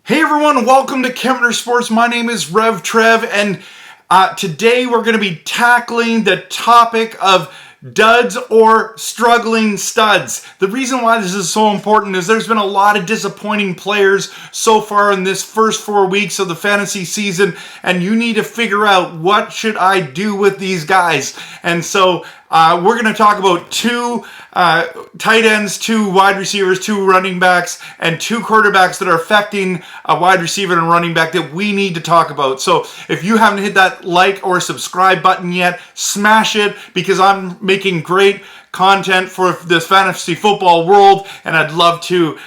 Hey everyone, welcome to Kempner Sports. My name is Rev Trev, and today we're going to be tackling the topic of duds or struggling studs. The reason why this is so important is there's been a lot of disappointing players so far in this first 4 weeks of the fantasy season, and you need to figure out what should I do with these guys. And so we're going to talk about two tight ends, two wide receivers, two running backs, and two quarterbacks that are affecting a wide receiver and running back that we need to talk about. So if you haven't hit that like or subscribe button yet, smash it, because I'm making great content for this fantasy football world, and I'd love to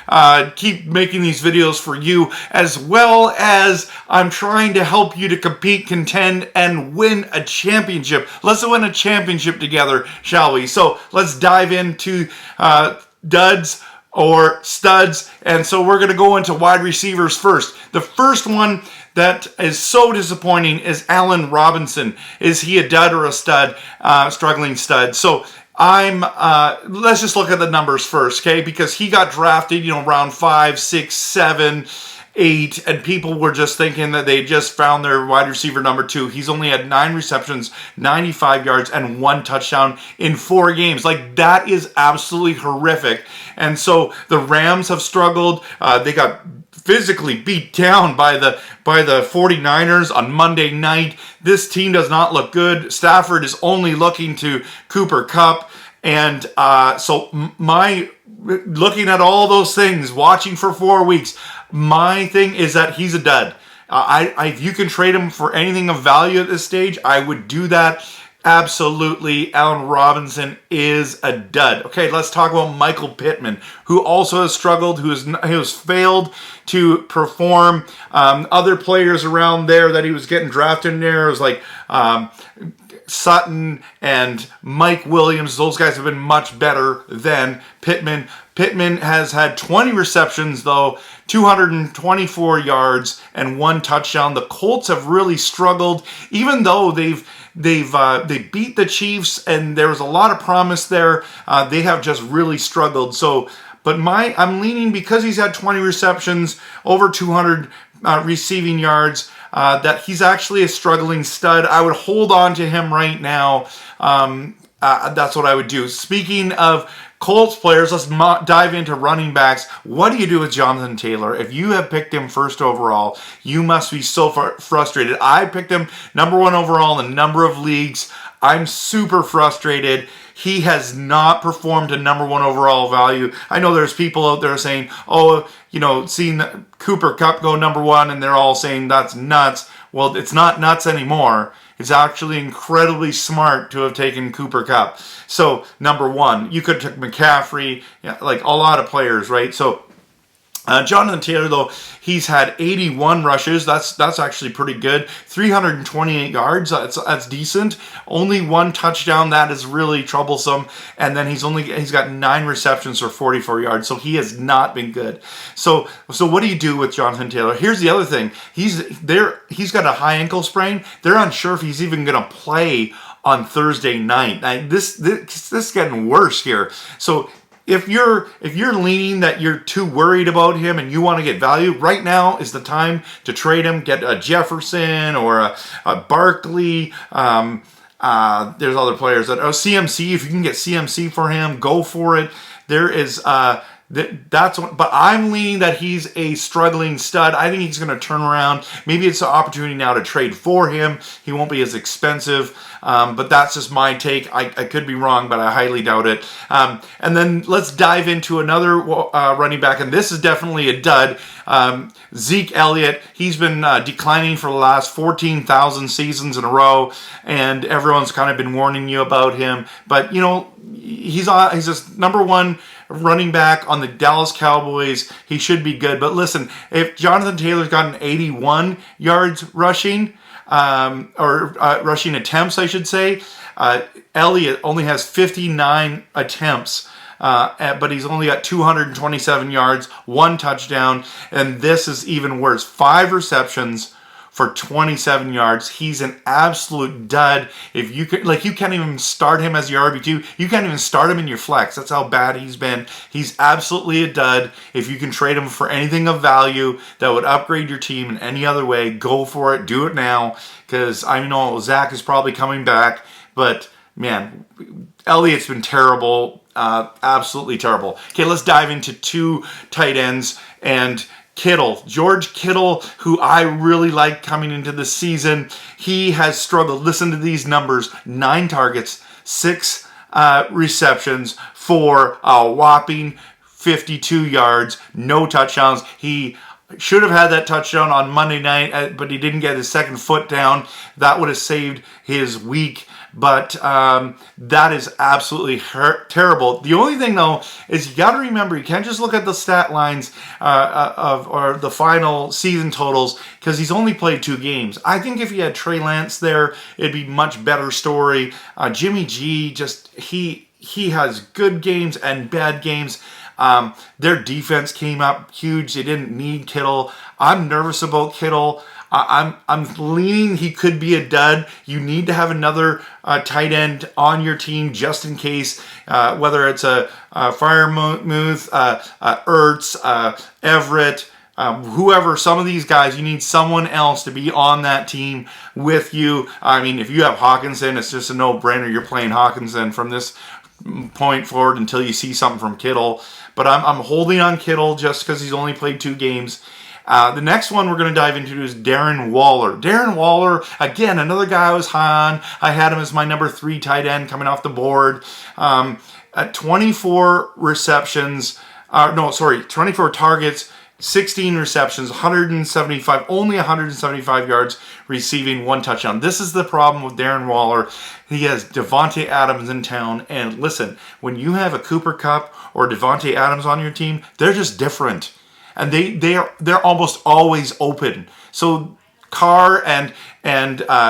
keep making these videos for you, as well as I'm trying to help you to compete, contend, and win a championship. Let's win a championship together, shall we? So let's dive into duds or studs, and so we're going to go into wide receivers first. The first one that is so disappointing is Allen Robinson. Is he a dud or a stud? Struggling stud. So let's just look at the numbers first, okay? Because he got drafted, round 5, 6, 7, 8, and people were just thinking that they just found their wide receiver number 2. He's only had 9 receptions, 95 yards, and 1 touchdown in 4 games. Like, that is absolutely horrific. And so the Rams have struggled. They got physically beat down by the 49ers on Monday night. This team does not look good. Stafford is only looking to Cooper Kupp. And looking at all those things, watching for 4 weeks, my thing is that he's a dud. If you can trade him for anything of value at this stage, I would do that. Absolutely, Allen Robinson is a dud. Okay, let's talk about Michael Pittman, who also has struggled, who has failed to perform. Other players around there that he was getting drafted in there was like Sutton and Mike Williams. Those guys have been much better than Pittman. Pittman has had 20 receptions, though, 224 yards, and 1 touchdown. The Colts have really struggled, even though they beat the Chiefs, and there was a lot of promise there. They have just really struggled. So, but I'm leaning, because he's had 20 receptions, over 200 receiving yards, that he's actually a struggling stud. I would hold on to him right now. That's what I would do. Speaking of Colts players, let's dive into running backs. What do you do with Jonathan Taylor? If you have picked him first overall, you must be so frustrated. I picked him number 1 overall in a number of leagues. I'm super frustrated. He has not performed a number 1 overall value. I know there's people out there saying, seeing Cooper Kupp go number 1, and they're all saying that's nuts. Well, it's not nuts anymore. It's actually incredibly smart to have taken Cooper Kupp. So, number 1, you could have took McCaffrey, like a lot of players, right? So, Jonathan Taylor, though, he's had 81 rushes. That's actually pretty good. 328 yards. That's decent. Only 1 touchdown. That is really troublesome. And then he's got 9 receptions for 44 yards. So he has not been good. So what do you do with Jonathan Taylor? Here's the other thing. He's got a high ankle sprain. They're unsure if he's even going to play on Thursday night. Now, this is getting worse here. So If you're leaning that you're too worried about him and you want to get value, right now is the time to trade him. Get a Jefferson or a Barkley. There's other players that CMC. If you can get CMC for him, go for it. There is but I'm leaning that he's a struggling stud. I think he's going to turn around. Maybe it's an opportunity now to trade for him. He won't be as expensive, but that's just my take. I could be wrong, but I highly doubt it. And then let's dive into another running back, and this is definitely a dud. Zeke Elliott. He's been declining for the last 14,000 seasons in a row, and everyone's kind of been warning you about him. But he's just number 1 running back on the Dallas Cowboys. He should be good. But listen, if Jonathan Taylor's got an 81 yards rushing, rushing attempts, I should say, Elliott only has 59 attempts. But he's only got 227 yards, 1 touchdown, and this is even worse. 5 receptions for 27 yards. He's an absolute dud. If you could, like, you can't even start him as your RB2. You can't even start him in your flex. That's how bad he's been. He's absolutely a dud. If you can trade him for anything of value that would upgrade your team in any other way, go for it. Do it now, because I know Zach is probably coming back, but man, Elliott's been terrible. Absolutely terrible. Okay, let's dive into 2 tight ends. And Kittle, George Kittle, who I really like coming into the season, he has struggled. Listen to these numbers: 9 targets, 6 receptions for a whopping 52 yards, no touchdowns. He should have had that touchdown on Monday night, but he didn't get his second foot down. That would have saved his week. But that is absolutely terrible. The only thing, though, is you got to remember, you can't just look at the stat lines or the final season totals, because he's only played 2 games. I think if he had Trey Lance there, it'd be a much better story. Jimmy G, just he has good games and bad games. Their defense came up huge. They didn't need Kittle. I'm nervous about Kittle. I'm leaning he could be a dud. You need to have another tight end on your team just in case, whether it's a Freiermuth, Ertz, Everett, whoever, some of these guys, you need someone else to be on that team with you. I mean, if you have Hawkinson, it's just a no-brainer. You're playing Hawkinson from this point forward until you see something from Kittle. But I'm holding on Kittle just because he's only played 2 games. The next one we're going to dive into is Darren Waller. Darren Waller, again, another guy I was high on. I had him as my number 3 tight end coming off the board. At 24 receptions, 24 targets, 16 receptions, 175, only 175 yards, receiving 1 touchdown. This is the problem with Darren Waller. He has Devontae Adams in town, and listen, when you have a Cooper Kupp or Devontae Adams on your team, they're just different. And they're almost always open. So Carr and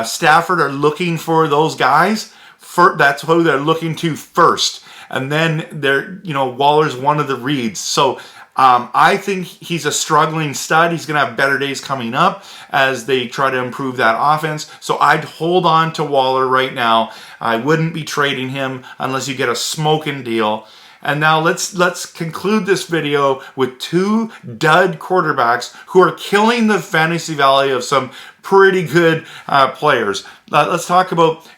Stafford are looking for those guys. That's who they're looking to first. And then Waller's one of the reads. So I think he's a struggling stud. He's going to have better days coming up as they try to improve that offense. So I'd hold on to Waller right now. I wouldn't be trading him unless you get a smoking deal. And now let's conclude this video with 2 dud quarterbacks who are killing the fantasy valley of some pretty good players. Let's talk about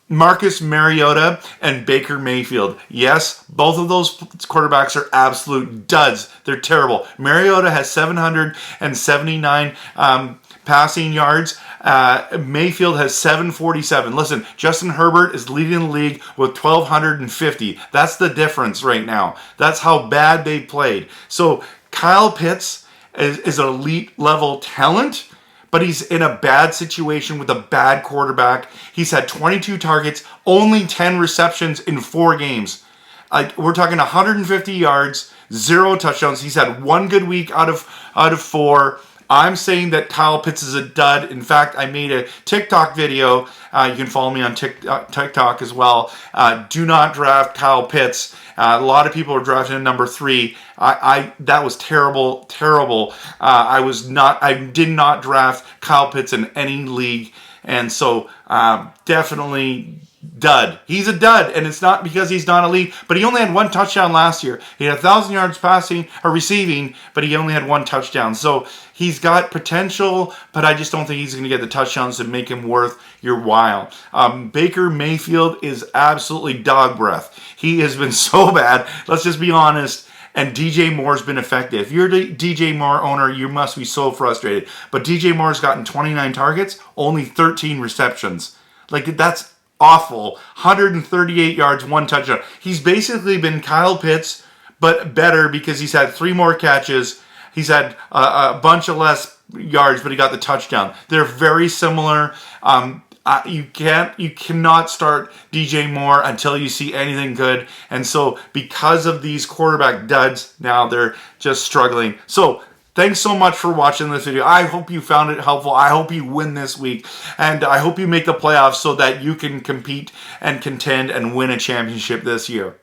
Marcus Mariota and Baker Mayfield. Yes, both of those quarterbacks are absolute duds. They're terrible. Mariota has 779 passing yards. Mayfield has 747. Listen, Justin Herbert is leading the league with 1,250. That's the difference right now. That's how bad they played. So Kyle Pitts is an elite level talent, but he's in a bad situation with a bad quarterback. He's had 22 targets, only 10 receptions in 4 games. We're talking 150 yards, 0 touchdowns. He's had 1 good week out of 4. I'm saying that Kyle Pitts is a dud. In fact, I made a TikTok video. You can follow me on TikTok as well. Do not draft Kyle Pitts. A lot of people are drafting him number 3. That was terrible. I did not draft Kyle Pitts in any league, and so definitely dud. He's a dud, and it's not because he's not elite, but he only had 1 touchdown last year. He had 1,000 yards passing or receiving, but he only had 1 touchdown. So he's got potential, but I just don't think he's going to get the touchdowns to make him worth your while. Baker Mayfield is absolutely dog breath. He has been so bad. Let's just be honest. And DJ Moore's been effective. If you're a DJ Moore owner, you must be so frustrated. But DJ Moore's gotten 29 targets, only 13 receptions. That's awful. 138 yards, 1 touchdown. He's basically been Kyle Pitts, but better because he's had 3 more catches. He's had a bunch of less yards, but he got the touchdown. They're very similar. You cannot start DJ Moore until you see anything good. And so because of these quarterback duds, now they're just struggling. So thanks so much for watching this video. I hope you found it helpful. I hope you win this week. And I hope you make the playoffs so that you can compete and contend and win a championship this year.